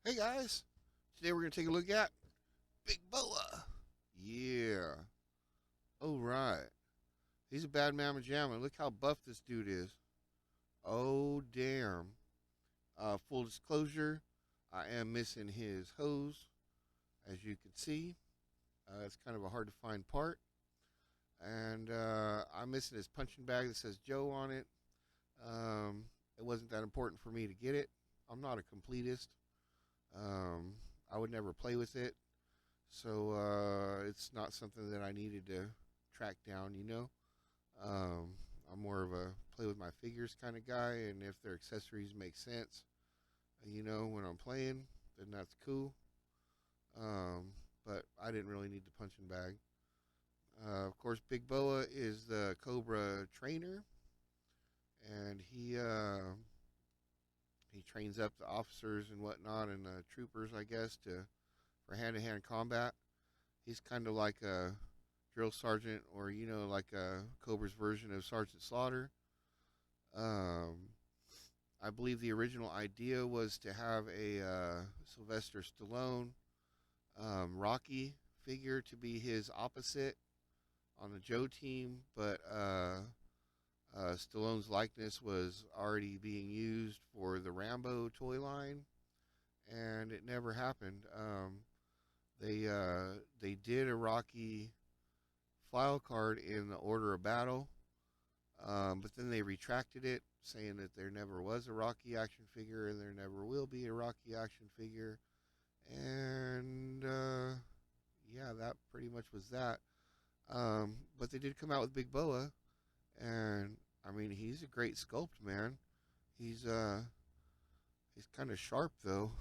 Hey guys, today we're going to take a look at Big Boa. Yeah. Oh, right. He's a bad mamma jamma. Look how buff this dude is. Oh, damn. Full disclosure, I am missing his hose, as you can see. It's kind of a hard to find part. And I'm missing his punching bag that says Joe on it. Um, it wasn't that important for me to get it. I'm not a completist. Um, I would never play with it. So it's not something that I needed to track down. Um, I'm more of a play with my figures kind of guy, and if their accessories make sense, when I'm playing, then that's cool. Um, but I didn't really need the punching bag. Of course, Big Boa is the Cobra trainer, and he trains up the officers and whatnot and troopers, I guess, to for hand-to-hand combat. He's kind of like a drill sergeant, or like a Cobra's version of Sergeant Slaughter. Um, I believe the original idea was to have a Sylvester Stallone Rocky figure to be his opposite on the Joe team, but Stallone's likeness was already being used for the Rambo toy line, and it never happened. They did a Rocky file card in the order of battle, but then they retracted it, saying that there never was a Rocky action figure and there never will be a Rocky action figure. And yeah, that pretty much was that. But they did come out with Big Boa, and I mean he's a great sculpt, man. He's uh he's kind of sharp though.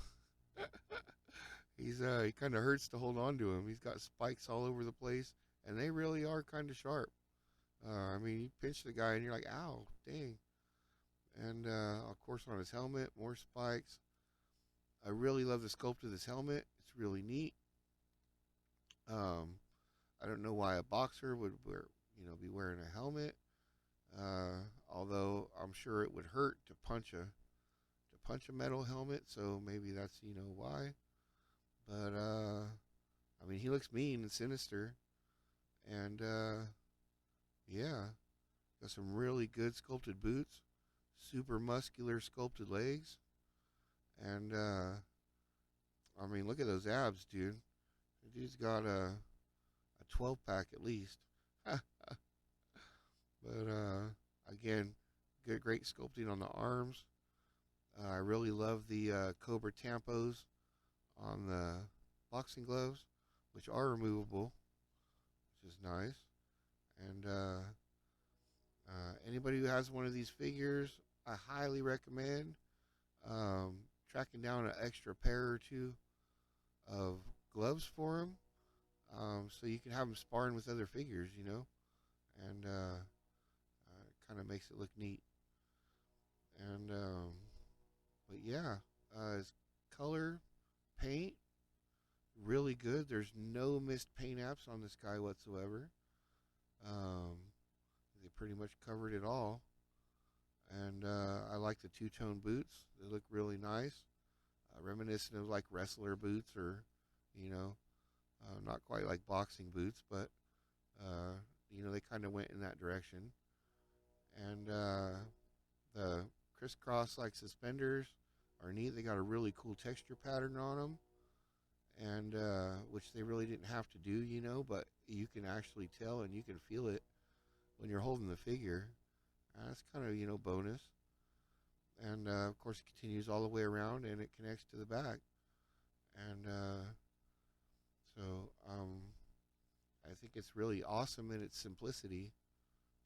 He kind of hurts to hold on to him. He's got spikes all over the place, and they really are kind of sharp. I mean, you pinch the guy and you're like, ow, dang. And of course, on his helmet, more spikes. I really love the sculpt of this helmet. It's really neat. Um, I don't know why a boxer would be wearing a helmet. Although I'm sure it would hurt to punch a metal helmet. So maybe that's why. But I mean, he looks mean and sinister. And yeah, got some really good sculpted boots, super muscular sculpted legs, and I mean, look at those abs, dude. The dude's got a 12 pack at least. But again, good, great sculpting on the arms. I really love the Cobra tampos on the boxing gloves, which are removable, which is nice. And anybody who has one of these figures, I highly recommend um, tracking down an extra pair or two of gloves for them, so you can have them sparring with other figures, and it kind of makes it look neat. And but yeah, his color paint really good. There's no missed paint apps on this guy whatsoever. Um, they pretty much covered it all. And I like the two-tone boots. They look really nice, reminiscent of like wrestler boots, or you know, not quite like boxing boots, but uh, they kind of went in that direction. And the crisscross like suspenders are neat. They got a really cool texture pattern on them, and which they really didn't have to do, but you can actually tell and you can feel it when you're holding the figure. That's kind of bonus. And of course, it continues all the way around and it connects to the back. And so I think it's really awesome in its simplicity,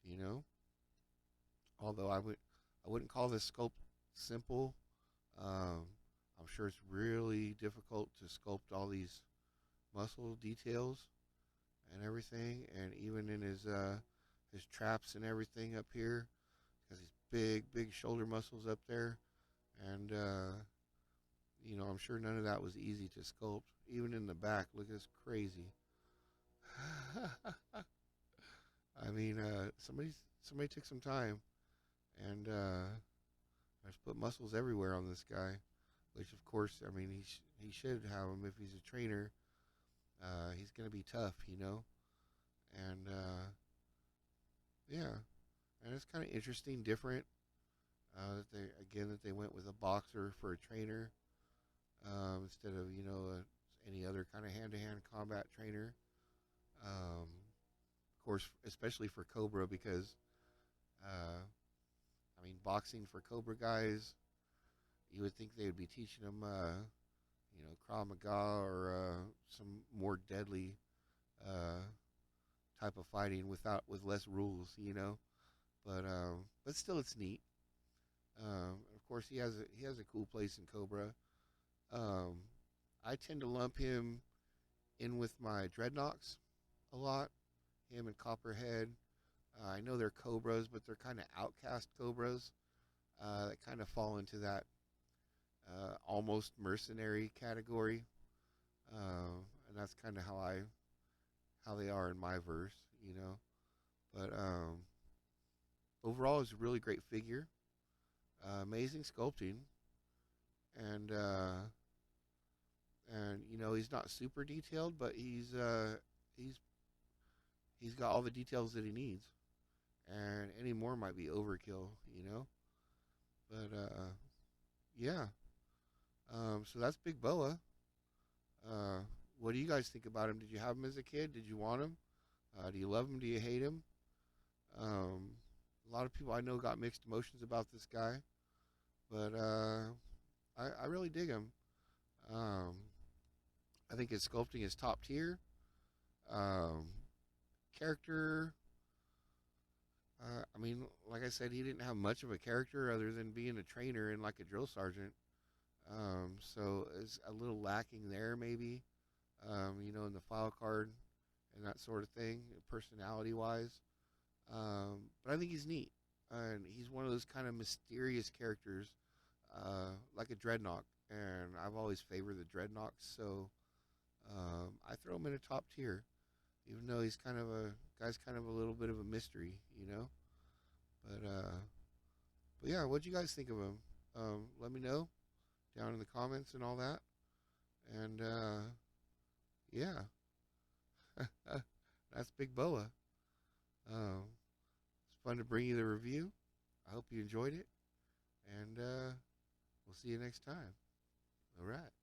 you know. Although I wouldn't call this sculpt simple. Um, I'm sure it's really difficult to sculpt all these muscle details and everything, and even in his traps and everything up here, has these big shoulder muscles up there, and I'm sure none of that was easy to sculpt. Even in the back, look, it's crazy. I mean, somebody took some time, and I just put muscles everywhere on this guy. which of course, I mean, he should have him if he's a trainer. He's going to be tough, you know, and yeah, and it's kind of interesting, different that they went with a boxer for a trainer instead of any other kind of hand-to-hand combat trainer. Of course, especially for Cobra because I mean, boxing for Cobra guys, you would think they would be teaching them, Krav Maga or some more deadly uh, type of fighting with less rules, you know. But still, it's neat. Of course, he has a cool place in Cobra. Um, I tend to lump him in with my Dreadnoks a lot. Him and Copperhead. I know they're Cobras, but they're kind of outcast Cobras that kind of fall into that almost mercenary category, and that's kind of how they are in my verse, you know. But overall, it's a really great figure, amazing sculpting, and he's not super detailed, but he's he's got all the details that he needs, and any more might be overkill, you know. But yeah, so that's Big Boa. Uh, what do you guys think about him? Did you have him as a kid? Did you want him? Do you love him? Do you hate him? Um, a lot of people I know got mixed emotions about this guy, but I really dig him. Um, I think his sculpting is top tier. Um, character, I mean, like I said, he didn't have much of a character other than being a trainer and like a drill sergeant. So it's a little lacking there, maybe, in the file card and that sort of thing, personality wise. But I think he's neat. And he's one of those kind of mysterious characters, like a Dreadnought. And I've always favored the Dreadnoughts, so I throw him in a top tier, even though he's kind of a little bit of a mystery, you know. But but yeah, what'd you guys think of him? Let me know down in the comments and all that. And yeah, that's Big Boa. It's fun to bring you the review. I hope you enjoyed it, and we'll see you next time. All right.